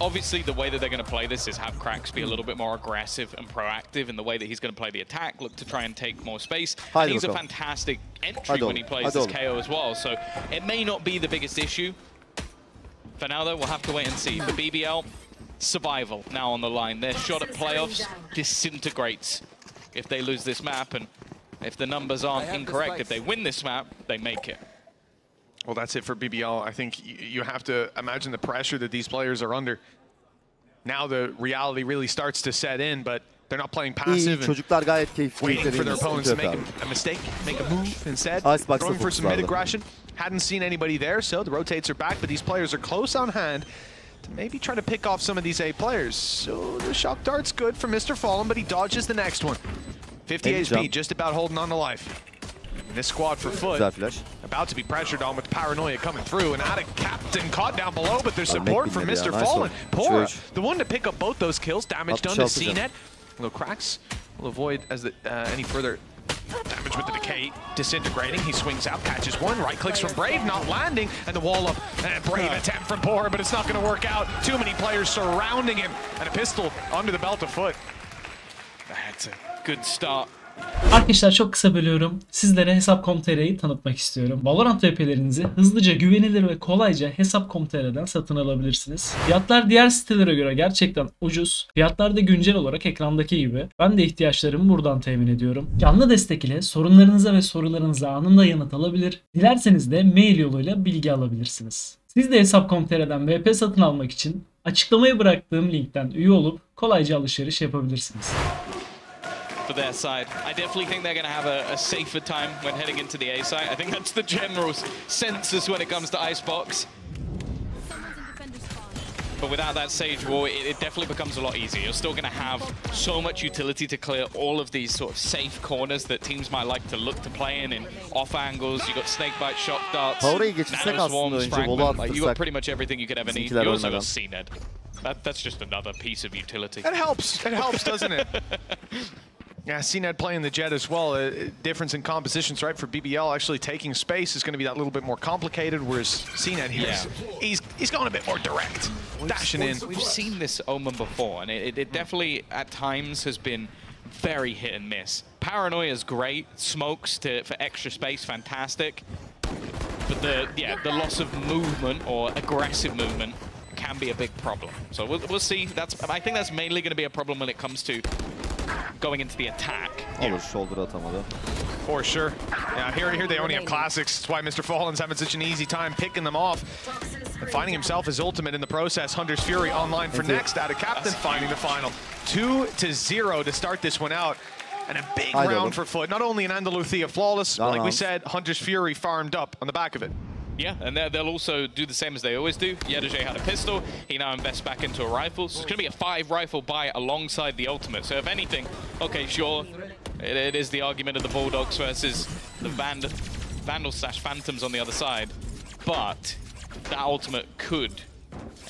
obviously the way that they're going to play this is have Cracks be a little bit more aggressive and proactive in the way that he's going to play the attack, look to try and take more space. He's a fantastic entry when he plays this KO as well, so it may not be the biggest issue. For now though, we'll have to wait and see. For BBL, survival now on the line. Their shot at playoffs disintegrates if they lose this map, and if the numbers aren't incorrect, if they win this map, they make it. Well, that's it for BBL. I think you have to imagine the pressure that these players are under. Now the reality really starts to set in, but they're not playing passive and waiting for their opponents to make a mistake, make a move instead. Going for some mid-aggression. Hadn't seen anybody there, so the rotates are back, but these players are close on hand to maybe try to pick off some of these A players. So the shock dart's good for Mr. Fallen, but he dodges the next one. 50 HP, just about holding on to life. And this squad for Foot, about to be pressured on with paranoia coming through, and out of Captain caught down below, but there's support from Mr. Fallen. Pora, the one to pick up both those kills, damage done to CNET. Little Cracks will avoid as any further damage with the decay disintegrating. He swings out, catches one, right clicks from Brave, not landing, and the wall up, and Brave attempt from Pora, but it's not going to work out. Too many players surrounding him, and a pistol under the belt of Foot. That's a good start. Arkadaşlar çok kısa bölüyorum. Sizlere Hesap.com.tr'yi tanıtmak istiyorum. Valorant VP'lerinizi hızlıca, güvenilir ve kolayca Hesap.com.tr'den satın alabilirsiniz. Fiyatlar diğer sitelere göre gerçekten ucuz. Fiyatlar da güncel olarak ekrandaki gibi. Ben de ihtiyaçlarımı buradan temin ediyorum. Canlı destek ile sorunlarınıza ve sorularınıza anında yanıt alabilir. Dilerseniz de mail yoluyla bilgi alabilirsiniz. Siz de Hesap.com.tr'den VP satın almak için açıklamaya bıraktığım linkten üye olup kolayca alışveriş yapabilirsiniz. For their side, I definitely think they're going to have a safer time when heading into the A side. I think that's the general census when it comes to Icebox. But without that Sage Wall, it definitely becomes a lot easier. You're still going to have so much utility to clear all of these sort of safe corners that teams might like to look to play in off angles. You got Snakebite, Shock Darts, Nano Swarms, Fragment. Like, you got pretty much everything you could ever need. You also got CNED. That's just another piece of utility. It helps. It helps, doesn't it? Yeah, CNED playing the Jet as well. Difference in compositions, right? For BBL, actually taking space is going to be that little bit more complicated, whereas CNED here, he's going a bit more direct, dashing in. We've seen this Omen before, and it definitely, at times, has been very hit and miss. Paranoia is great. Smokes for extra space, fantastic. But the loss of movement or aggressive movement can be a big problem. So we'll see. I think that's mainly going to be a problem when it comes to going into the attack. For sure. Yeah, here they only have classics. That's why Mr. Fallen's having such an easy time picking them off. And finding himself his ultimate in the process. Hunter's Fury online for next. Out of Captain, finding the final. 2-0 to start this one out. And a big round for Foot. Not only in Andalusia flawless, but like we said, Hunter's Fury farmed up on the back of it. Yeah, and they'll also do the same as they always do. Yedajay had a pistol, he now invests back into a rifle. So it's going to be a 5-rifle buy alongside the ultimate. So if anything, okay, sure, it is the argument of the Bulldogs versus the Vandals/Phantoms on the other side. But that ultimate could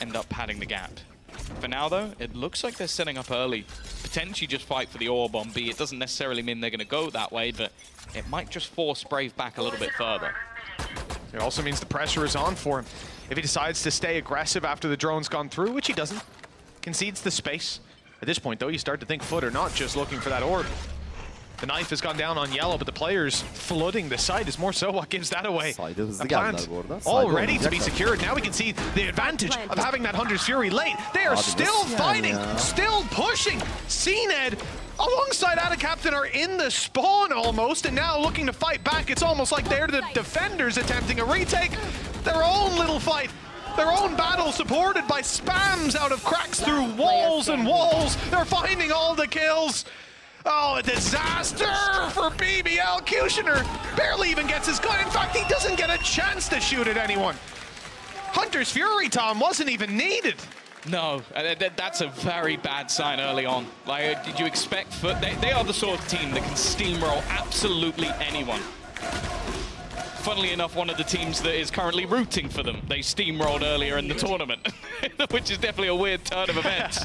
end up padding the gap. For now, though, it looks like they're setting up early. Potentially just fight for the orb on B. It doesn't necessarily mean they're going to go that way, but it might just force Brave back a little bit further. It also means the pressure is on for him. If he decides to stay aggressive after the drone's gone through, which he doesn't, concedes the space. At this point, though, you start to think Foot are not just looking for that orb. The knife has gone down on yellow, but the players flooding the site is more so what gives that away. A plant all ready to be secured. Now we can see the advantage of having that Hunter's Fury late. They are still fighting, still pushing. CNED alongside Ada Captain are in the spawn almost, and now looking to fight back. It's almost like they're the defenders attempting a retake. Their own little fight. Their own battle supported by spams out of Cracks through walls and walls. They're finding all the kills. Oh, a disaster for BBL. Kushner barely even gets his gun. In fact, he doesn't get a chance to shoot at anyone. Hunter's Fury, Tom, wasn't even needed. No, that's a very bad sign early on. Like, did you expect Foot? They are the sort of team that can steamroll absolutely anyone. Funnily enough, one of the teams that is currently rooting for them, they steamrolled earlier in the tournament, which is definitely a weird turn of events.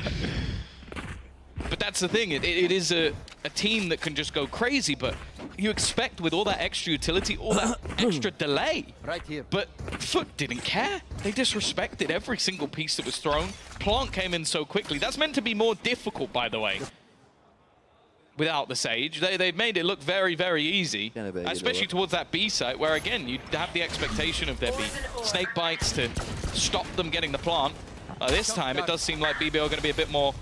But that's the thing, it is a team that can just go crazy, but you expect with all that extra utility, all that extra delay. Right here. But FUT didn't care. They disrespected every single piece that was thrown. Plant came in so quickly. That's meant to be more difficult, by the way. Without the Sage, they made it look very, very easy, especially towards that B site, where again you'd have the expectation of there be snake bites to stop them getting the plant. This time it does seem like BBL are going to be a bit more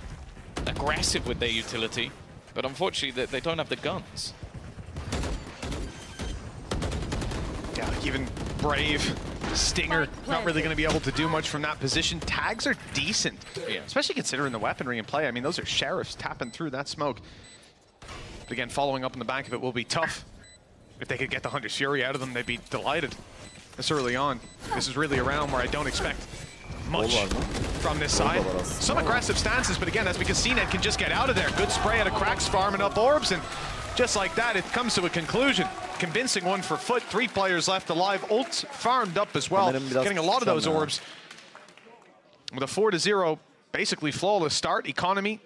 aggressive with their utility, but unfortunately they don't have the guns. Yeah, even Brave, Stinger, not really going to be able to do much from that position. Tags are decent, especially considering the weaponry in play. I mean, those are Sheriffs tapping through that smoke. But again, following up on the back of it will be tough. If they could get the Hunter's Fury out of them, they'd be delighted this early on. This is really a round where I don't expect much from this side. Some aggressive stances, but again, that's because CNED can just get out of there. Good spray out of Cracks, farming up orbs, and just like that, it comes to a conclusion. Convincing one for FUT. 3 players left alive. Ult farmed up as well. Getting a lot of those orbs. With a 4-0, basically flawless start. Economy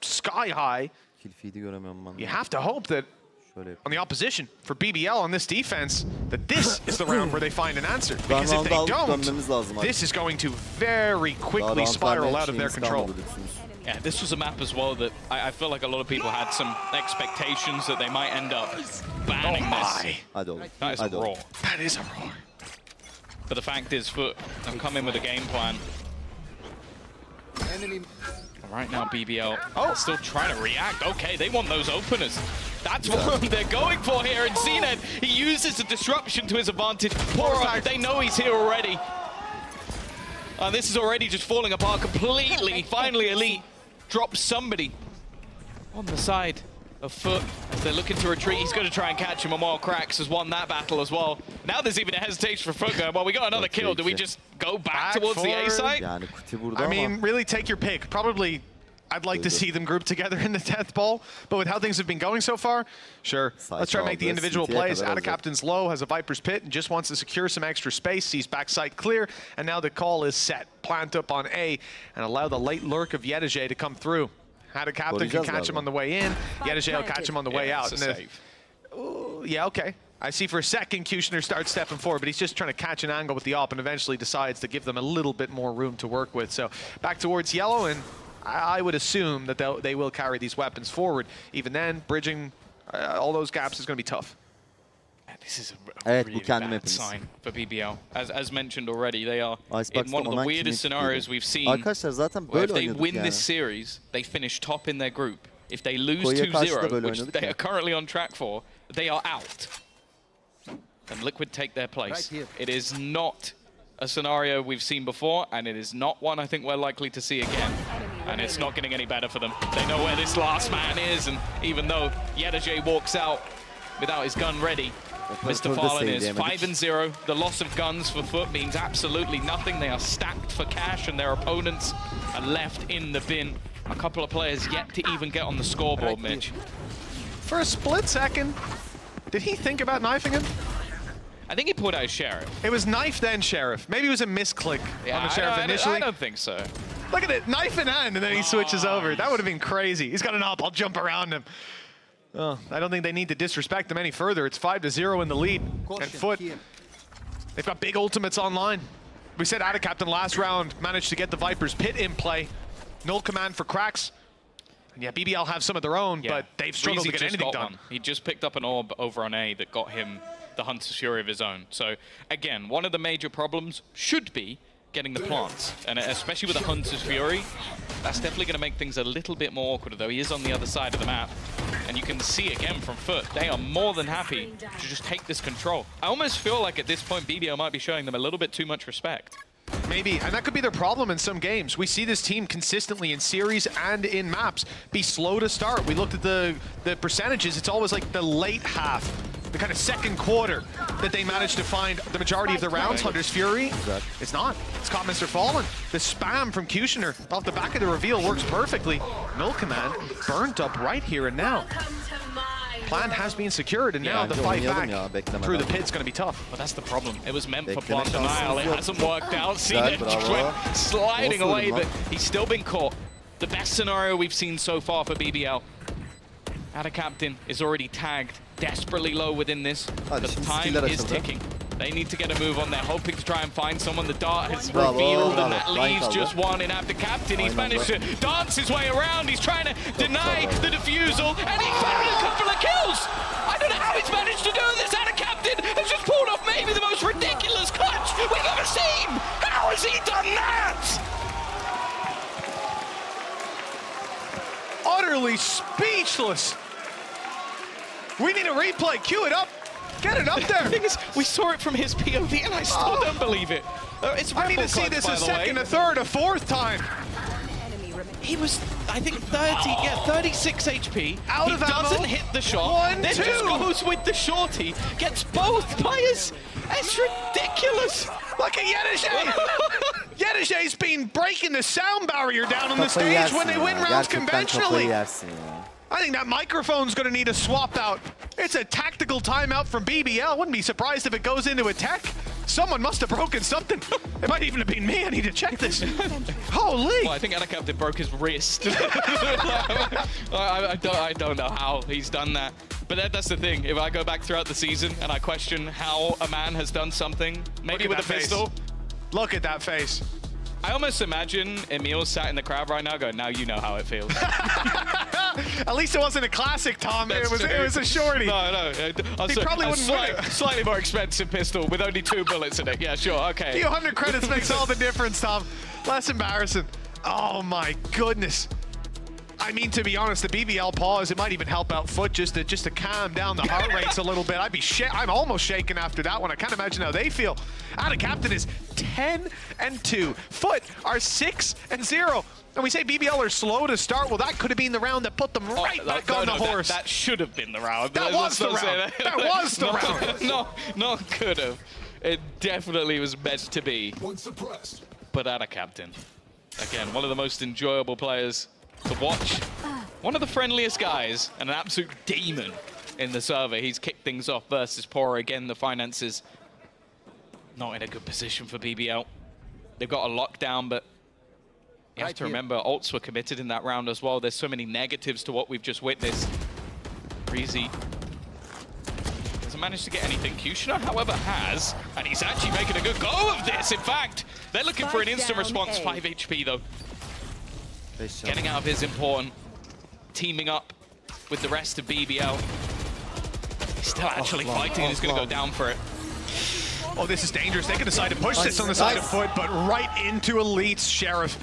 sky high. You have to hope that on the opposition for BBL on this defense, that this is the round where they find an answer. Because if they don't, this is going to very quickly spiral out of their control. Yeah, this was a map as well that I feel like a lot of people had some expectations that they might end up banning this. That is a roar. That is a roar. But the fact is, FUT have come in with a game plan. Right now, BBL still trying to react. Okay, they want those openers. That's what they're going for here. And CNED, he uses the disruption to his advantage. Pora, they know he's here already. This is already just falling apart completely. Finally, Elite drops somebody on the side of FUT as they're looking to retreat. He's going to try and catch him, and while Cracks has won that battle as well. Now there's even a hesitation for FUT going, well, we got another kill. Do we just go back towards the A site? I mean, really take your pick. Probably, I'd like to see them grouped together in the death ball, but with how things have been going so far, sure. Let's try and make the individual plays. Out of Captain's low, has a Viper's Pit, and just wants to secure some extra space, sees backside clear, and now the call is set. Plant up on A, and allow the late lurk of Yettige to come through. Out of Captain can catch him on the way in, Yettige will catch him on the way out. Yeah, okay. I see for a second Kushner starts stepping forward, but he's just trying to catch an angle with the op and eventually decides to give them a little bit more room to work with. So back towards yellow, and I would assume that they will carry these weapons forward. Even then, bridging all those gaps is going to be tough. This is a really bad sign for BBL. As mentioned already, they are in one of the weirdest scenarios we've seen. Where if they win this series, they finish top in their group. If they lose 2-0, which they are currently on track for, they are out. And Liquid take their place. It is not a scenario we've seen before, and it is not one I think we're likely to see again. And it's not getting any better for them. They know where this last man is, and even though Yettige walks out without his gun ready, Mr. Fallen is 5-0. The loss of guns for FUT means absolutely nothing. They are stacked for cash, and their opponents are left in the bin. A couple of players yet to even get on the scoreboard, Mitch. For a split second, did he think about knifing him? I think he pulled out Sheriff. It was knife then Sheriff. Maybe it was a misclick on the Sheriff initially. I don't think so. Look at it, knife in hand, and then he switches over. That would have been crazy. He's got an op, I'll jump around him. Oh, I don't think they need to disrespect them any further. It's 5-0 in the lead. And FUT, they've got big ultimates online. We said Ada Captain last round managed to get the Viper's Pit in play. Null command for Cracks. And yeah, BBL have some of their own, but they've struggled to get anything done. He just picked up an orb over on A that got him the Hunter's Fury of his own. So again, one of the major problems should be getting the plants, and especially with the Hunter's Fury, that's definitely going to make things a little bit more awkward, though he is on the other side of the map. And you can see again from FUT, they are more than happy to just take this control. I almost feel like at this point BBL might be showing them a little bit too much respect. Maybe, and that could be their problem in some games. We see this team consistently in series and in maps be slow to start. We looked at the percentages, it's always like the late half, the kind of second quarter that they managed to find the majority of the rounds. Hunter's Fury, it's not. It's caught Mr. Fallen. The spam from Kushner off the back of the reveal works perfectly. Null command burnt up right here and now. Plan has been secured, and now the fight back through the pit's going to be tough. But that's the problem. It was meant for Plant Denial. It hasn't worked out. CNED just went sliding away, but he's still been caught. The best scenario we've seen so far for BBL. Our captain is already tagged desperately low within this. The time is ticking. They need to get a move on. They're hoping to try and find someone. The dart has revealed, and that leaves just one in after captain. He's managed to dance his way around. He's trying to deny the defusal, and he's found a couple of kills. I don't know how he's managed to do this. Our captain has just pulled off maybe the most ridiculous clutch we've ever seen. How has he done that? Utterly speechless. We need a replay. Cue it up. Get it up there. The thing is, we saw it from his POV, and I still don't believe it. It's I need to see this a second, a third, a fourth time. He was, I think, 36 HP. Out of ammo. He doesn't hit the shot. Then just goes with the shorty. Gets both players. It's ridiculous. Look at Yetti'e. Yetti'e's been breaking the sound barrier down on the stage when they win rounds conventionally. I think that microphone's going to need a swap out. It's a tactical timeout from BBL. Wouldn't be surprised if it goes into a tech. Someone must have broken something. It might even have been me. I need to check this. Holy! Well, I think Anacaptain broke his wrist. I don't know how he's done that. But that's the thing. If I go back throughout the season and I question how a man has done something, maybe with a pistol. Look at that face. I almost imagine Emil sat in the crowd right now going, now you know how it feels. At least it wasn't a classic, Tom. It was a shorty. No. He probably wouldn't win it. Slightly more expensive pistol with only 2 bullets in it. Yeah, sure, okay. A few hundred credits makes all the difference, Tom. Less embarrassing. Oh my goodness. I mean, to be honest, the BBL pause, it might even help out FUT just to calm down the heart rates a little bit. I'm almost shaking after that one. I can't imagine how they feel. Our captain is 10-2. FUT are 6-0. And we say BBL are slow to start. Well, that could have been the round that put them right back on the horse. That should have been the round. That was the round. That was the round. No, not could have. It definitely was meant to be. But our captain, again, one of the most enjoyable players to watch. One of the friendliest guys and an absolute demon in the server. He's kicked things off versus Pora. Again, the finances not in a good position for BBL. They've got a lockdown, but you have to remember ults were committed in that round as well. There's so many negatives to what we've just witnessed. Breezy hasn't managed to get anything. Kushner, however, has, and he's actually making a good go of this. In fact, they're looking for an instant response. 5 HP though. Getting out of his important. Teaming up with the rest of BBL. He's still actually fighting, and he's going to go down for it. Oh, this is dangerous. They can decide to push this on the side of FUT, but right into Elite's Sheriff.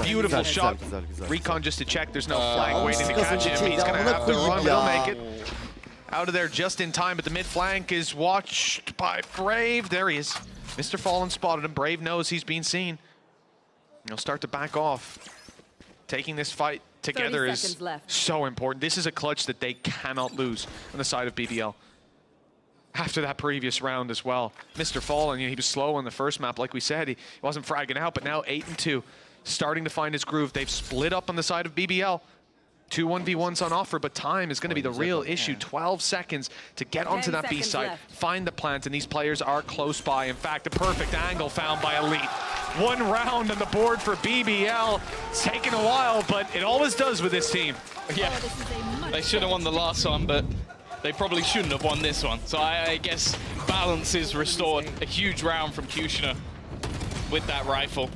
Beautiful shot. Recon just to check. There's no flank waiting to catch him. He's going to have to run. He'll make it. Out of there just in time, but the mid flank is watched by Brave. There he is. Mr. Fallen spotted him. Brave knows he's been seen. He'll start to back off. Taking this fight together is so important. This is a clutch that they cannot lose on the side of BBL. After that previous round as well. Mr. Fallen, he was slow on the first map, like we said. He wasn't fragging out, but now 8-2. Starting to find his groove. They've split up on the side of BBL. 2 1v1s on offer, but time is going to be the real issue. 12 seconds to get onto that B site, find the plant, and these players are close by. In fact, a perfect angle found by Elite. 1 round on the board for BBL. It's taken a while, but it always does with this team. Yeah, they should have won the last one, but they probably shouldn't have won this one. So I guess balance is restored. A huge round from Kushner with that rifle.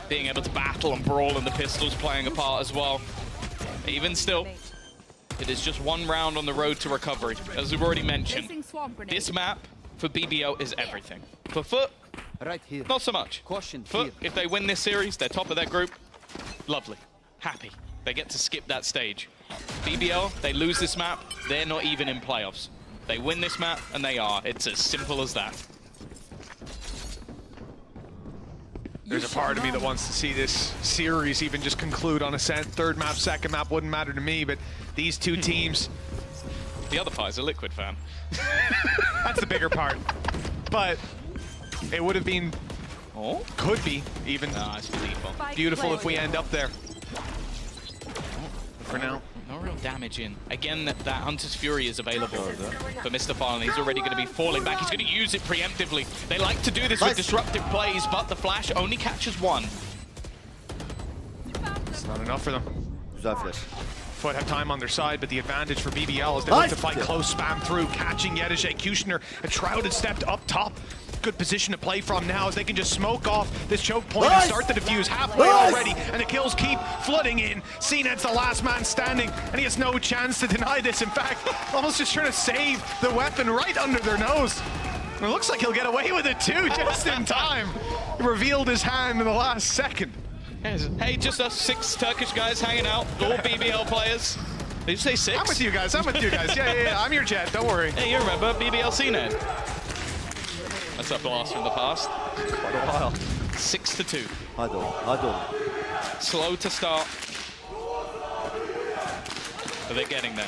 Being able to battle and brawl, and the pistols playing a part as well. Even still, it is just 1 round on the road to recovery. As we've already mentioned, this map for BBL is everything. For FUT, not so much. FUT, if they win this series, they're top of their group. Lovely. Happy. They get to skip that stage. BBL, they lose this map, they're not even in playoffs. They win this map, and they are. It's as simple as that. There's a part of me that wants to see this series even just conclude on a third map, second map, wouldn't matter to me, but these two teams... The other part is a Liquid fan. That's the bigger part. But it would have been, could be even beautiful if we end up there. For now. No real damage in. Again, that Hunter's Fury is available for Mr. Fallen. He's already going to be falling back. He's going to use it preemptively. They like to do this with disruptive plays, but the flash only catches 1. It's not enough for them. Güzel flash. FUT have time on their side, but the advantage for BBL is they look to fight close, spam through, catching Yettige. Kushner, a shrouded stepped up top. Good position to play from now as they can just smoke off this choke point and start the defuse halfway already, and the kills keep flooding in. CNED's the last man standing, and he has no chance to deny this. In fact, almost just trying to save the weapon right under their nose. And it looks like he'll get away with it too, just in time. He revealed his hand in the last second. Hey, just us 6 Turkish guys hanging out, all BBL players. Did you say 6? I'm with you guys, I'm with you guys. Yeah, I'm your Jet, don't worry. Hey, you remember BBL CNED? That's a blast from the past. Quite a while. 6-2. Hadi oğlum. Slow to start. But they're getting there.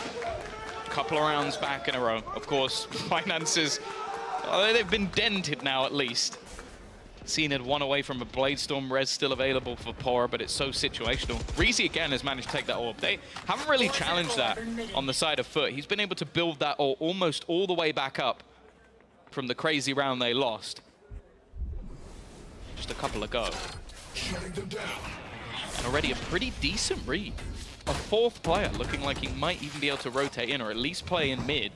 Couple of rounds back in a row. Of course, finances, they've been dented now at least. CNED 1 away from a Bladestorm, res still available for Pora, but it's so situational. Reezy again has managed to take that orb. They haven't really challenged that on the side of FUT. He's been able to build that orb almost all the way back up from the crazy round they lost. Just a couple ago. And already a pretty decent read. A 4th player looking like he might even be able to rotate in or at least play in mid.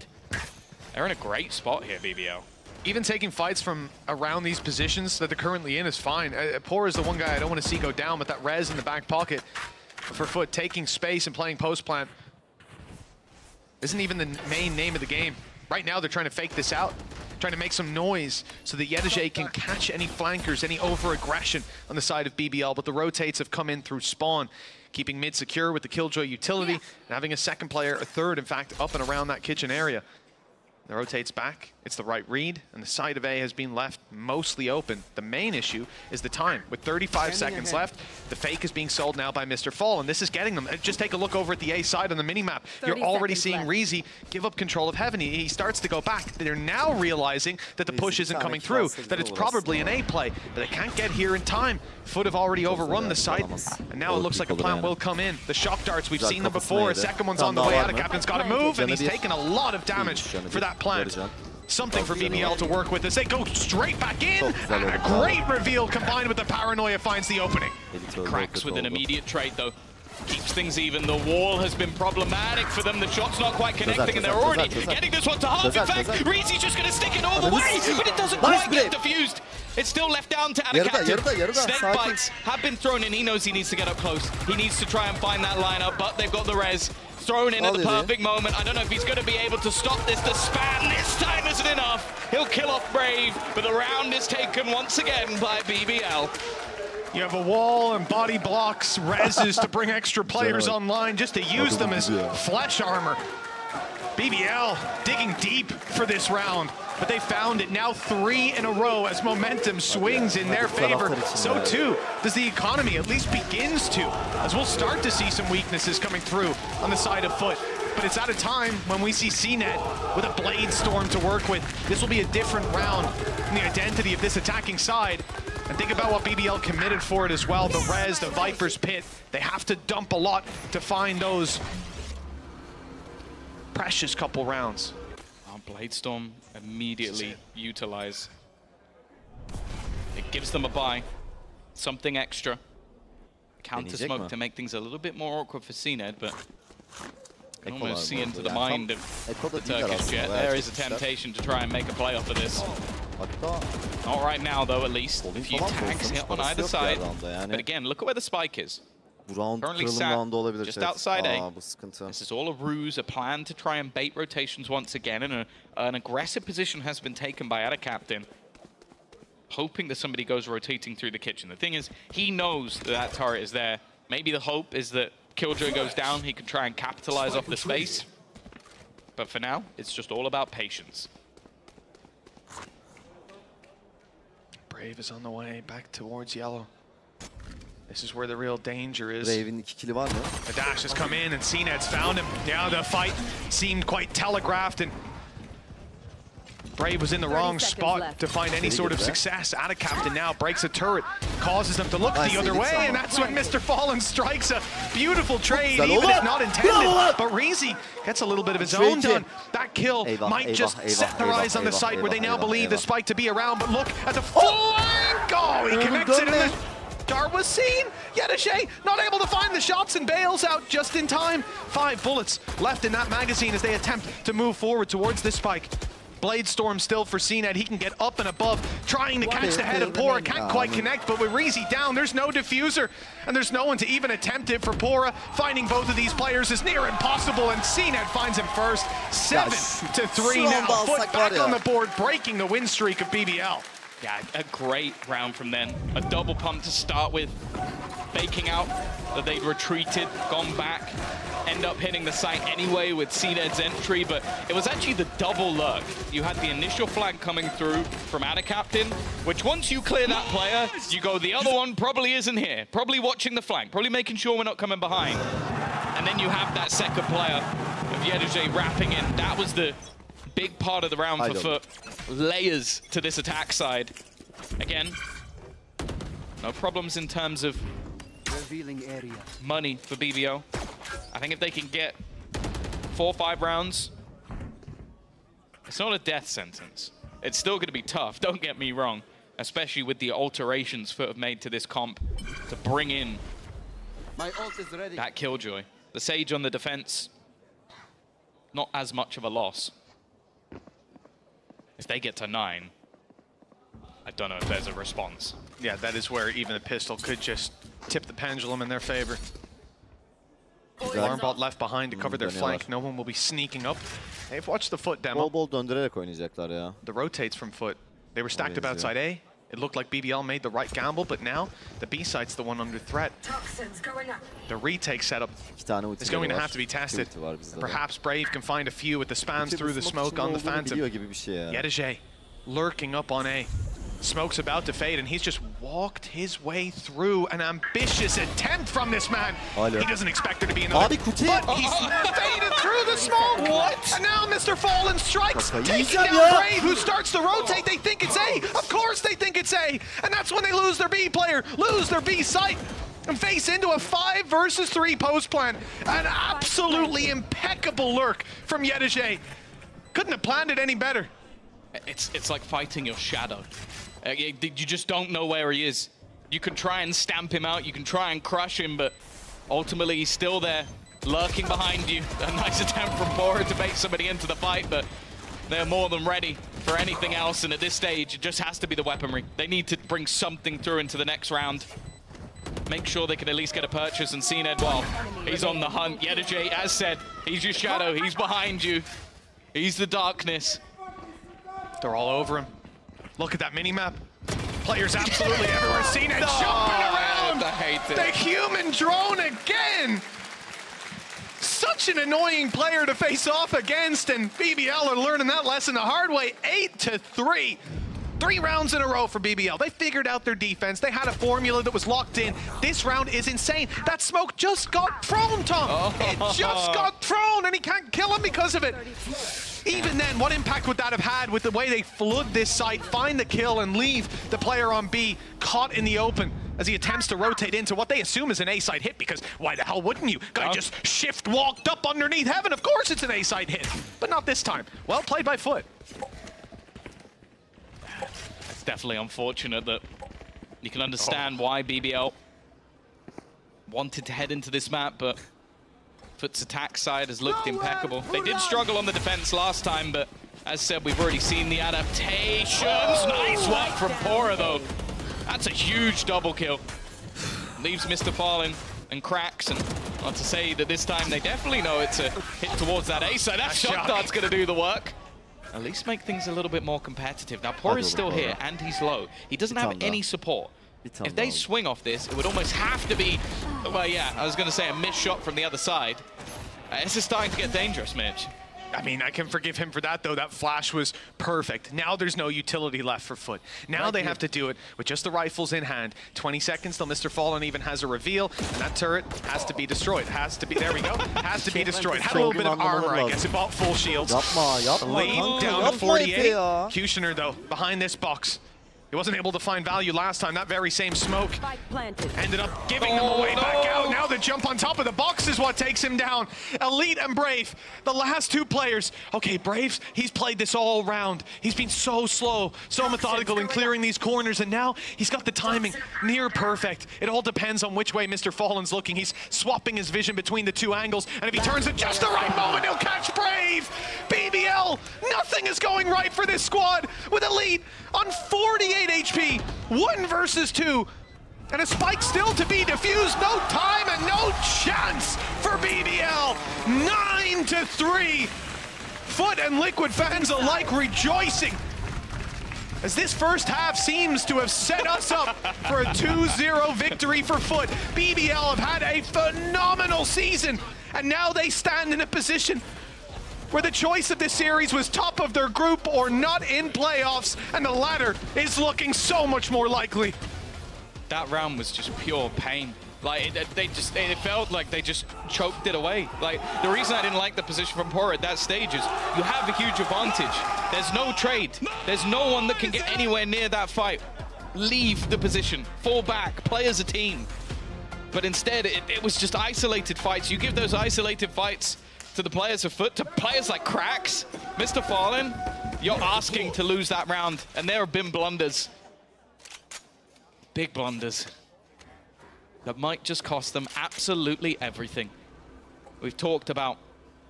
They're in a great spot here, BBL. Even taking fights from around these positions that they're currently in is fine. Pora is the one guy I don't want to see go down, but that res in the back pocket for FUT taking space and playing post plant isn't even the main name of the game. Right now they're trying to fake this out, trying to make some noise so that Yettige can catch any flankers, any over-aggression on the side of BBL, but the rotates have come in through spawn, keeping mid secure with the Killjoy utility, and having a second player, a third, in fact, up and around that kitchen area. The rotates back, it's the right read, and the side of A has been left mostly open. The main issue is the time. With 35 seconds left, the fake is being sold now by Mr. Fall, and this is getting them. Just take a look over at the A side on the minimap. You're already seeing Reezy give up control of Heaven. He starts to go back. They're now realizing that the push isn't coming through, that it's probably an A play, but they can't get here in time. FUT have already overrun the site, and now it looks like a plant will come in. The shock darts, we've seen them before. A second one's on the way out. Captain's got to move, and he's taken a lot of damage for that plant. Something for BBL to work with as they go straight back in, and a great reveal combined with the paranoia finds the opening. Cracks with an immediate trade though. Keeps things even. The wall has been problematic for them. The shot's not quite connecting, and they're already getting this one to half. In fact, Reezy's just going to stick it all the way, but it doesn't quite get diffused. It's still left down to Captain. Snake bites have been thrown in. He knows he needs to get up close. He needs to try and find that lineup, but they've got the res. Thrown in at the perfect moment. I don't know if he's going to be able to stop this. The spam this time isn't enough. He'll kill off Brave, but the round is taken once again by BBL. You have a wall and body blocks, reses to bring extra players online just to use them as flesh armor. BBL digging deep for this round, but they found it now 3 in a row as momentum swings in their favor. So too does the economy, at least begins to, as we'll start to see some weaknesses coming through on the side of FUT. But it's at a time when we see CNED with a blade storm to work with. This will be a different round in the identity of this attacking side. And think about what BBL committed for it as well. The res, the Viper's Pit, they have to dump a lot to find those precious couple rounds. Oh, Bladestorm immediately utilize. It gives them a buy, something extra. Counter smoke to make things a little bit more awkward for CNED, but you can almost see into the mind of the Turkish Jet. There is a temptation to try and make a play off of this. Not right now, though, at least. A few tags hit on either side. But again, look at where the spike is. Currently sat just outside A. This is all a ruse, a plan to try and bait rotations once again, and an aggressive position has been taken by Captain, hoping that somebody goes rotating through the kitchen. The thing is, he knows that turret is there. Maybe the hope is that Killjoy goes down, he can try and capitalize off the space. But for now, it's just all about patience. Brave is on the way back towards yellow. This is where the real danger is. Brave'in 2 kili var mı? The dash has come in and CNED's found him. Yeah, the fight seemed quite telegraphed, and Brave was in the wrong spot to find any sort of success. Captain now breaks a turret, causes them to look the other way, and that's when Mr. Fallen strikes a beautiful trade, even if not intended. But Reezy gets a little bit of his own done. That kill might just set their eyes on the site where they now believe the spike to be around, but look at the flank! Oh, he connects it in the dart was seen. Yetti'che not able to find the shots and bails out just in time. 5 bullets left in that magazine as they attempt to move forward towards this spike. Blade Storm still for CNED. He can get up and above, trying to catch the head of Pora. Can't quite connect, but with Reezy down, there's no diffuser, and there's no one to even attempt it for Pora. Finding both of these players is near impossible, and CNED finds him first. 7-3 now. FUT back on the board, breaking the win streak of BBL. Yeah, a great round from them. A double pump to start with, baking out that they'd retreated, gone back, end up hitting the site anyway with CNED's entry, but it was actually the double lurk. You had the initial flag coming through from Ada Captain, which once you clear that player, you go, the other one probably isn't here, probably watching the flank, probably making sure we're not coming behind. And then you have that second player of Yetti'che wrapping in. That was the big part of the round for FUT. Layers to this attack side. Again, no problems in terms of money for BBL. I think if they can get 4 or 5 rounds, it's not a death sentence. It's still going to be tough, don't get me wrong, especially with the alterations FUT have made to this comp to bring in that Killjoy. The Sage on the defense, not as much of a loss. If they get to 9, I don't know if there's a response. Yeah, that is where even the pistol could just tip the pendulum in their favor. Alarmbot left behind to cover their flank. No one will be sneaking up. They've watched the FUT demo. Bol döndürerek oynayacaklar ya. The rotates from FUT. They were stacked up outside A. It looked like BBL made the right gamble, but now the B site's the one under threat. The retake setup is going to have to be tested. Perhaps Brave can find a few with the spams through the smoke on the Phantom. Yetti'che lurking up on A. Smoke's about to fade, and he's just walked his way through an ambitious attempt from this man. He doesn't expect there to be another, but he's faded through the smoke. What? And now Mr. Fallen strikes, taking down Brave, who starts to rotate. They think it's A. Of course they think it's A. And that's when they lose their B player, lose their B site, and face into a 5 versus 3 post plan. An absolutely impeccable lurk from Yetti'che. Couldn't have planned it any better. It's like fighting your shadow. You just don't know where he is. You can try and stamp him out, you can try and crush him, but ultimately he's still there, lurking behind you. A nice attempt from Pora to bait somebody into the fight, but they're more than ready for anything else, and at this stage, it just has to be the weaponry. They need to bring something through into the next round. Make sure they can at least get a purchase, and CNED, well, he's on the hunt. Yetti'che, as said, he's your shadow, he's behind you. He's the darkness. They're all over him. Look at that mini-map. Players absolutely everywhere. CNED jumping around. I hate it. The human drone again. Such an annoying player to face off against, and BBL are learning that lesson the hard way. 8-3. 3 rounds in a row for BBL. They figured out their defense. They had a formula that was locked in. This round is insane. That smoke just got thrown, Tom. It just got thrown, and he can't kill him because of it. Even then, what impact would that have had with the way they flood this site, find the kill, and leave the player on B caught in the open as he attempts to rotate into what they assume is an A-side hit, because why the hell wouldn't you? Guy just shift walked up underneath heaven. Of course it's an A-side hit, but not this time. Well played by FUT. It's definitely unfortunate that you can understand why BBL wanted to head into this map, but FUT's attack side has looked impeccable. They did struggle on the defense last time, but as said, we've already seen the adaptations. Nice work from Pora, though. That's a huge double kill. Leaves Mr. Fallen and cracks, and not to say that this time they definitely know it's a hit towards that ace, so that shot dart's going to do the work. At least make things a little bit more competitive. Now, Pora's still here, and he's low. He doesn't have any support. If they swing off this, it would almost have to be, well, yeah, I was going to say a missed shot from the other side. This is starting to get dangerous, Mitch. I mean, I can forgive him for that, though. That flash was perfect. Now there's no utility left for FUT. Now they have to do it with just the rifles in hand. 20 seconds till Mr. Fallen even has a reveal, and that turret has to be destroyed. Has to be, there we go, has to be destroyed. Had a little bit of armor, I guess. It bought full shields. Lead down to 48. Kushner, though, behind this box. He wasn't able to find value last time. That very same smoke ended up giving them a way back out. Now the jump on top of the box is what takes him down. Elite and Brave, the last two players. Okay, Brave, he's played this all round. He's been so slow, so methodical in clearing these corners, and now he's got the timing near perfect. It all depends on which way Mr. Fallen's looking. He's swapping his vision between the two angles, and if he turns at just the right moment, he'll catch Brave. BBL, nothing is going right for this squad with Elite on 48 HP, 1 versus 2, and a spike still to be defused. No time and no chance for BBL. 9-3. FUT and Liquid fans alike rejoicing, as this first half seems to have set us up for a 2-0 victory for FUT. BBL have had a phenomenal season, and now they stand in a position where the choice of this series was top of their group or not in playoffs, and the latter is looking so much more likely. That round was just pure pain. Like, it felt like they just choked it away. Like, the reason I didn't like the position from Pora at that stage is you have a huge advantage. There's no trade. There's no one that can get anywhere near that fight. Leave the position, fall back, play as a team. But instead, it was just isolated fights. You give those isolated fights to the players of FUT, to players like Cracks, Mr. Fallen, you're asking to lose that round, and there have been blunders. Big blunders that might just cost them absolutely everything. We've talked about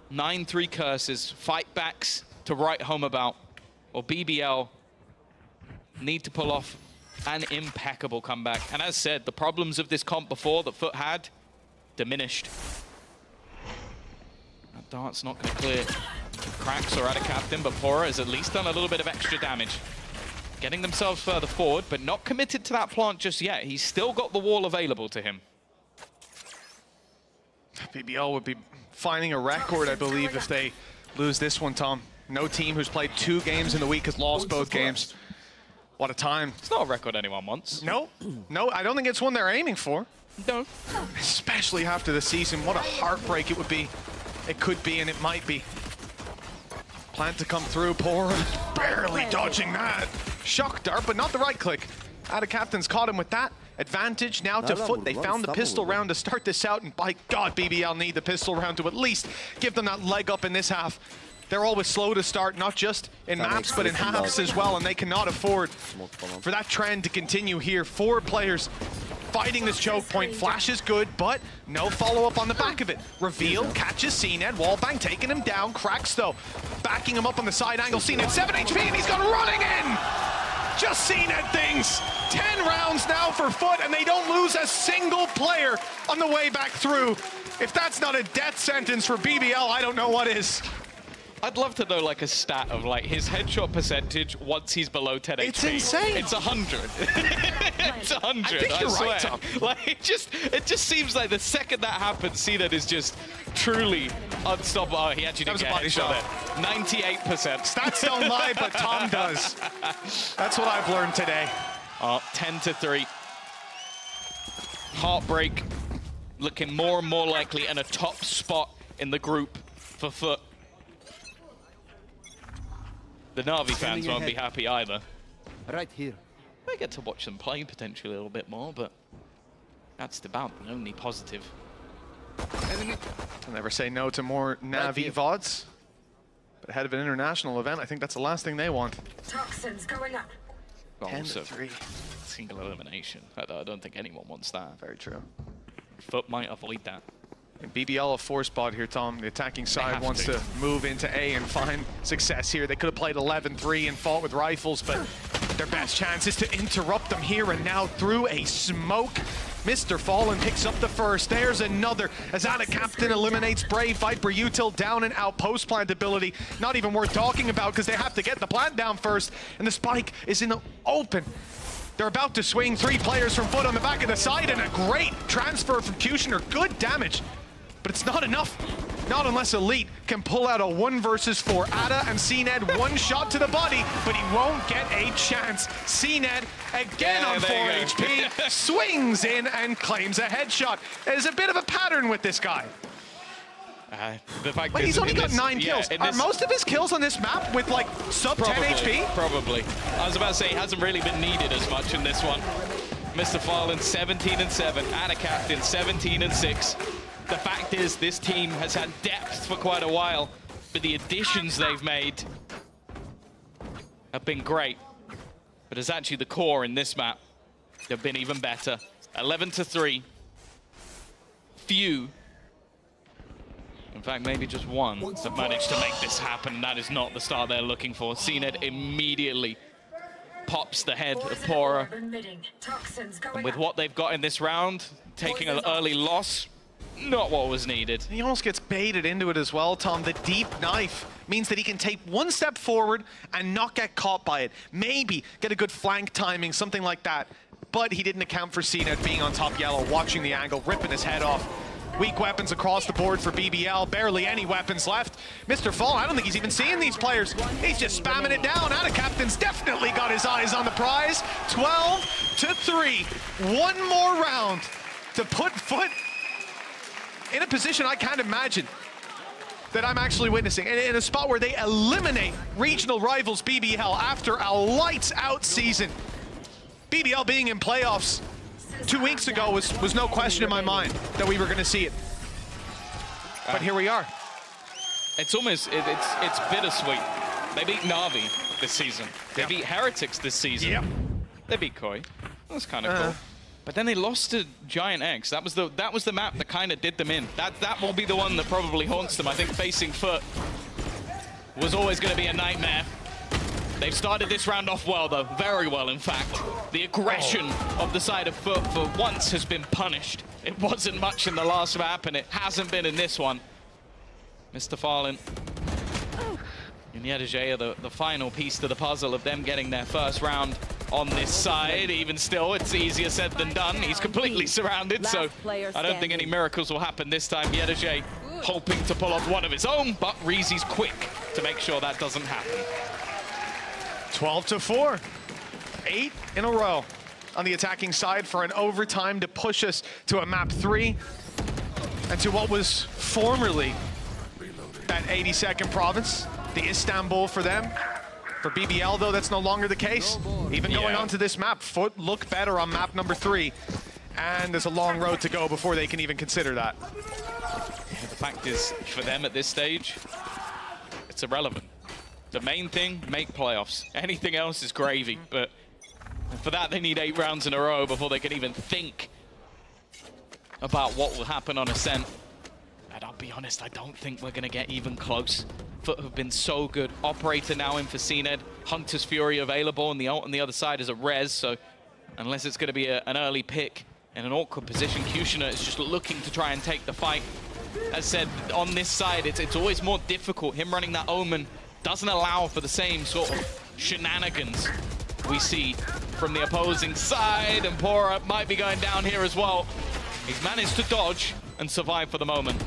9-3 curses, fight backs to write home about, or BBL need to pull off an impeccable comeback. And as said, the problems of this comp before that FUT had diminished. That dart's not going to clear. Cracks are at a captain, but Pora has at least done a little bit of extra damage. Getting themselves further forward, but not committed to that plant just yet. He's still got the wall available to him. BBL would be finding a record, I believe, if they lose this one, Tom. No team who's played 2 games in the week has lost both games. What a time. It's not a record anyone wants. No, no, I don't think it's one they're aiming for. No. Especially after the season. What a heartbreak it would be. It could be, and it might be. Plan to come through, Pora barely dodging that. Shock dart, but not the right click. Ada Captain's caught him with that. Advantage now to FUT. They found the pistol round to start this out, and by God, BBL need the pistol round to at least give them that leg up in this half. They're always slow to start, not just in maps, but in halves as well, and they cannot afford for that trend to continue here. 4 players fighting this choke point. Flash is good, but no follow-up on the back of it. Reveal, catches CNED, wallbang taking him down. Cracks, though, backing him up on the side angle. CNED 7 HP, and he's gone running in! Just CNED things. 10 rounds now for FUT, and they don't lose a single player on the way back through. If that's not a death sentence for BBL, I don't know what is. I'd love to know like a stat of like his headshot percentage once he's below 10 HP. It's insane. It's 100. It's 100. I think you're swear. right, Tom. Like it just seems like the second that happens, CNED is just truly unstoppable. Oh, he actually didn't get a body shot there. 98%. Stats don't lie, but Tom does. That's what I've learned today. 10-3. Heartbreak looking more and more likely, and a top spot in the group for FUT. The Na'Vi fans won't be happy either. Right here. I get to watch them play potentially a little bit more, but that's about the only positive. I'll never say no to more Na'Vi VODs. But ahead of an international event, I think that's the last thing they want. Toxins going up. 10-3. Single elimination. I don't think anyone wants that. Very true. FUT might avoid that. And BBL a 4 spot here, Tom. The attacking side wants to move into A and find success here. They could have played 11-3 and fought with rifles, but their best chance is to interrupt them here and now through a smoke. Mr. Fallen picks up the first. There's another as Ada Captain eliminates Brave. Viper Util down and out. Post plant ability not even worth talking about because they have to get the plant down first. And the spike is in the open. They're about to swing 3 players from FUT on the back of the side, and a great transfer from Kushner. Good damage. But it's not enough. Not unless Elite can pull out a 1 versus 4. Ada and CNED 1 shot to the body, but he won't get a chance. CNED again on 4 HP, swings in and claims a headshot. There's a bit of a pattern with this guy. The fact but he's only got 9 kills. Are most of his kills on this map with like sub 10 HP? Probably. I was about to say he hasn't really been needed as much in this one. Mr. Fallen 17-7, and a captain 17-6. The fact is this team has had depth for quite a while, but the additions they've made have been great. But it's actually the core in this map they've been even better. 11-3. Few, in fact maybe just one, have managed to make this happen. That is not the start they're looking for. CNED immediately pops the head of Pora. And with what they've got in this round, taking an early loss, not what was needed. He almost gets baited into it as well, Tom. The deep knife means that he can take one step forward and not get caught by it. Maybe get a good flank timing, something like that. But he didn't account for CNED being on top yellow, watching the angle, ripping his head off. Weak weapons across the board for BBL, barely any weapons left. Mr. Fall, I don't think he's even seeing these players. He's just spamming it down. And a captain's definitely got his eyes on the prize. 12-3. One more round to put FUT in a position I can't imagine that I'm actually witnessing. In a spot where they eliminate regional rivals BBL after a lights-out season. BBL being in playoffs 2 weeks ago was no question in my mind that we were going to see it. But here we are. It's almost, it's bittersweet. They beat Na'Vi this season. They beat Heretics this season. Yep. They beat Koi. That's kind of cool. But then they lost to Giant X. That was the map that kind of did them in. That will be the one that probably haunts them. I think facing FUT was always going to be a nightmare. They've started this round off well, though. Very well, in fact. The aggression of the side of FUT for once has been punished. It wasn't much in the last map, and it hasn't been in this one. Mr. Fallen and Yedije, the final piece to the puzzle of them getting their first round on this side. Even still, it's easier said than done. He's completely surrounded, so I don't think any miracles will happen this time. Yedije hoping to pull off one of his own, but Reezy's quick to make sure that doesn't happen. 12-4. 8 in a row on the attacking side for an overtime to push us to a map 3 and to what was formerly that 82nd province, the Istanbul for them. For BBL, though, that's no longer the case. Even going on to this map, FUT look better on map number 3. And there's a long road to go before they can even consider that. Yeah, the fact is, for them at this stage, it's irrelevant. The main thing, make playoffs. Anything else is gravy, but for that they need 8 rounds in a row before they can even think about what will happen on Ascent. And I'll be honest, I don't think we're going to get even close. FUT have been so good. Operator now in for CNED. Hunter's Fury available, and the ult on the other side is a res, so unless it's going to be an early pick in an awkward position, Kushner is just looking to try and take the fight. As said, on this side, it's always more difficult. Him running that Omen doesn't allow for the same sort of shenanigans we see from the opposing side, and Pora might be going down here as well. He's managed to dodge and survive for the moment.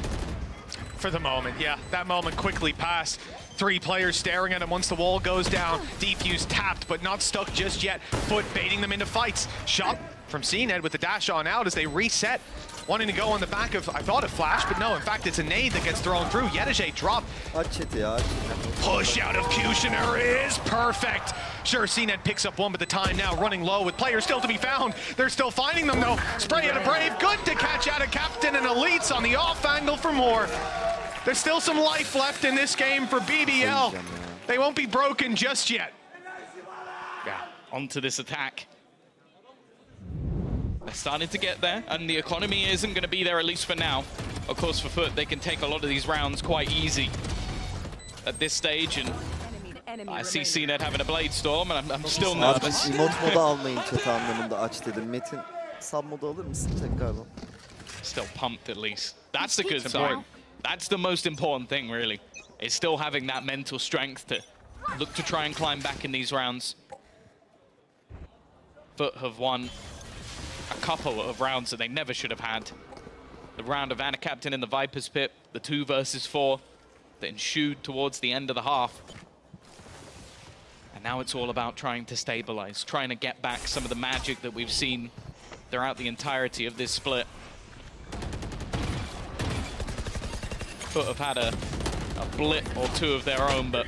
For the moment, yeah. That moment quickly passed. 3 players staring at him once the wall goes down. Defuse tapped, but not stuck just yet. FUT baiting them into fights. Shot from CNED with the dash on out as they reset. Wanting to go on the back of, I thought, a flash, but no, in fact, it's a nade that gets thrown through. Yedije drop. Push out of Kushner is perfect. Sure, CNED picks up one, but the time now running low with players still to be found. They're still finding them, though. Spray at a Brave, good to catch out a Captain, and Elites on the off angle for more. There's still some life left in this game for BBL. They won't be broken just yet. Yeah, onto this attack. They're starting to get there, and the economy isn't going to be there, at least for now. Of course, for FUT, they can take a lot of these rounds quite easy at this stage, and I see CNED having a Blade Storm, and I'm still nervous. Emote modu almayın chat anlamında aç dedim. Metin, sub modu alır mısın tekrardan? Still pumped, at least. That's the good sign. That's the most important thing, really. Is still having that mental strength to look to try and climb back in these rounds. FUT have won a couple of rounds that they never should have had. The round of Anna Captain in the Viper's Pit, the 2 versus 4 that ensued towards the end of the half. And now it's all about trying to stabilize, trying to get back some of the magic that we've seen throughout the entirety of this split. FUT have had a blip or two of their own, but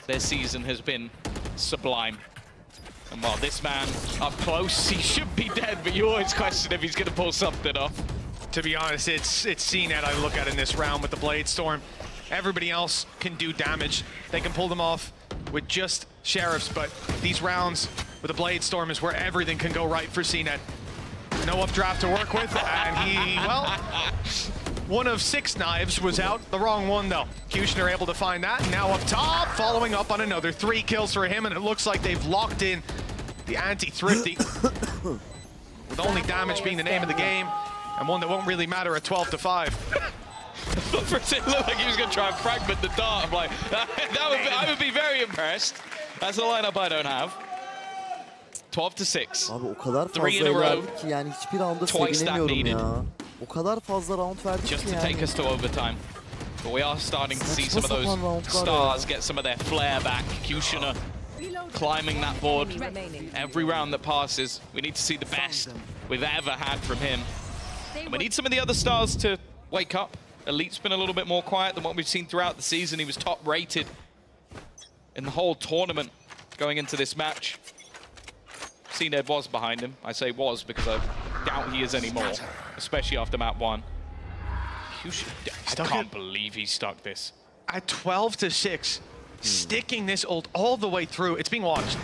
their season has been sublime. And while this man up close, he should be dead, but you always question if he's going to pull something off. To be honest, it's CNET I look at in this round with the Blade Storm. Everybody else can do damage. They can pull them off with just Sheriffs, but these rounds with the Blade Storm is where everything can go right for CNET. No updraft to work with, and he, well, one of 6 knives was out. The wrong one, though. Wtcn able to find that. Now up top, following up on another 3 kills for him, and it looks like they've locked in the anti-Thrifty. With only damage being the name of the game, and one that won't really matter at 12-5. It looked like he was going to try and fragment the dart. I'm like, I would be very impressed. That's a lineup I don't have. 12-6. Abi o kadar fazla verdik ki yani hiçbir rounda sevinemiyorum ya. O kadar fazla round verdik ki yani. Just to take us to overtime. But we are starting to see some of those stars get some of their flair back. Wtcn climbing that board every round that passes. We need to see the best we've ever had from him. And we need some of the other stars to wake up. Elite's been a little bit more quiet than what we've seen throughout the season. He was top rated in the whole tournament going into this match. CNED was behind him. I say was because I doubt he is anymore, especially after map 1. I can't believe he stuck this. At 12-6, sticking this ult all the way through. It's being watched.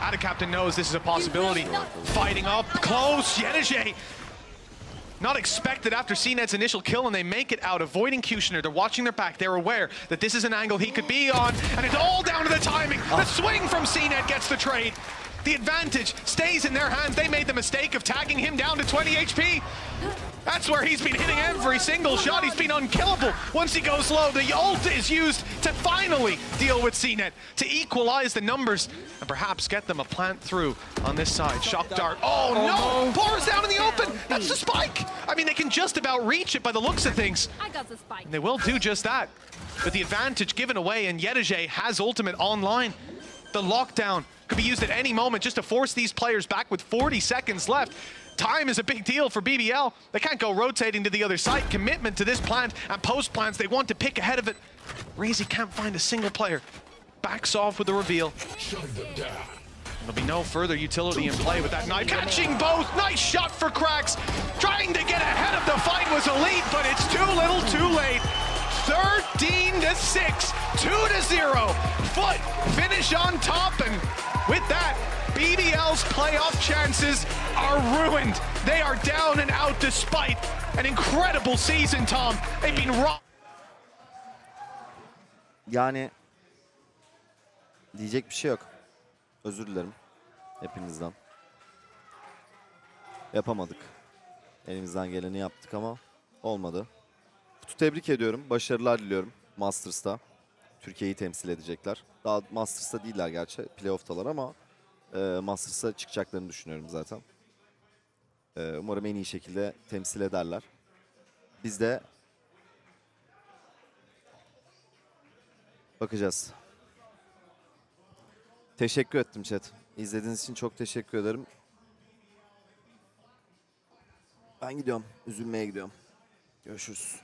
Ada Captain knows this is a possibility. Fighting up close, JETT'i. Not expected after CNET's initial kill, and they make it out, avoiding Wtcn. They're watching their back. They're aware that this is an angle he could be on, and it's all down to the timing. The swing from CNET gets the trade. The advantage stays in their hands. They made the mistake of tagging him down to 20 HP. That's where he's been hitting every single shot. He's been unkillable. Once he goes low, the ult is used to finally deal with CNET, to equalize the numbers, and perhaps get them a plant through on this side. Shock dart. Oh no! Pours down in the open! That's the spike! I mean, they can just about reach it by the looks of things. I got the spike. And they will do just that. But the advantage given away, and JETT'i has ultimate online. The lockdown could be used at any moment just to force these players back with 40 seconds left. Time is a big deal for BBL. They can't go rotating to the other side. Commitment to this plant and post plants. They want to pick ahead of it. Razy can't find a single player. Backs off with the reveal. There'll be no further utility in play with that knife. Catching both. Nice shot for Cracks. Trying to get ahead of the fight was elite, but it's too little too late. 13-6, 2-0. FUT finish on top, and with that, BBL's playoff chances are ruined. They are down and out despite an incredible season, Tom. They've been robbed. Yani diyecek bir şey yok. Özür dilerim hepinizden. Yapamadık. Elimizden geleni yaptık ama olmadı. FUT'u tebrik ediyorum. Başarılar diliyorum Masters'ta. Türkiye'yi temsil edecekler. Daha Masters'ta değiller gerçi. Playoff'talar ama Masters'a çıkacaklarını düşünüyorum zaten. Umarım en iyi şekilde temsil ederler. Biz de bakacağız. Teşekkür ettim chat. İzlediğiniz için çok teşekkür ederim. Ben gidiyorum. Üzülmeye gidiyorum. Görüşürüz.